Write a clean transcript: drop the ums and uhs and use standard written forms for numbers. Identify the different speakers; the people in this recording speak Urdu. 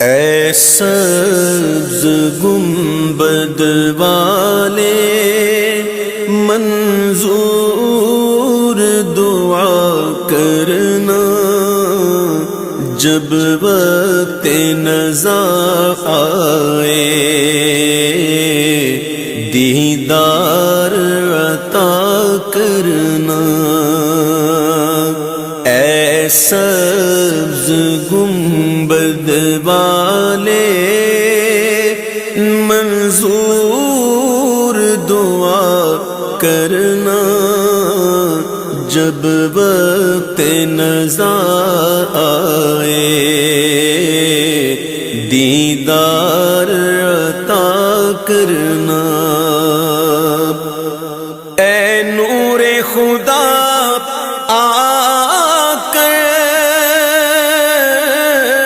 Speaker 1: اے سبز گنبد والے منظور دعا کرنا، جب وقت نزا آئے دیدار عطا کرنا۔ اے سبز گنبد والے منظور دعا کرنا، جب وقت نزا آئے دیدار عطا کرنا۔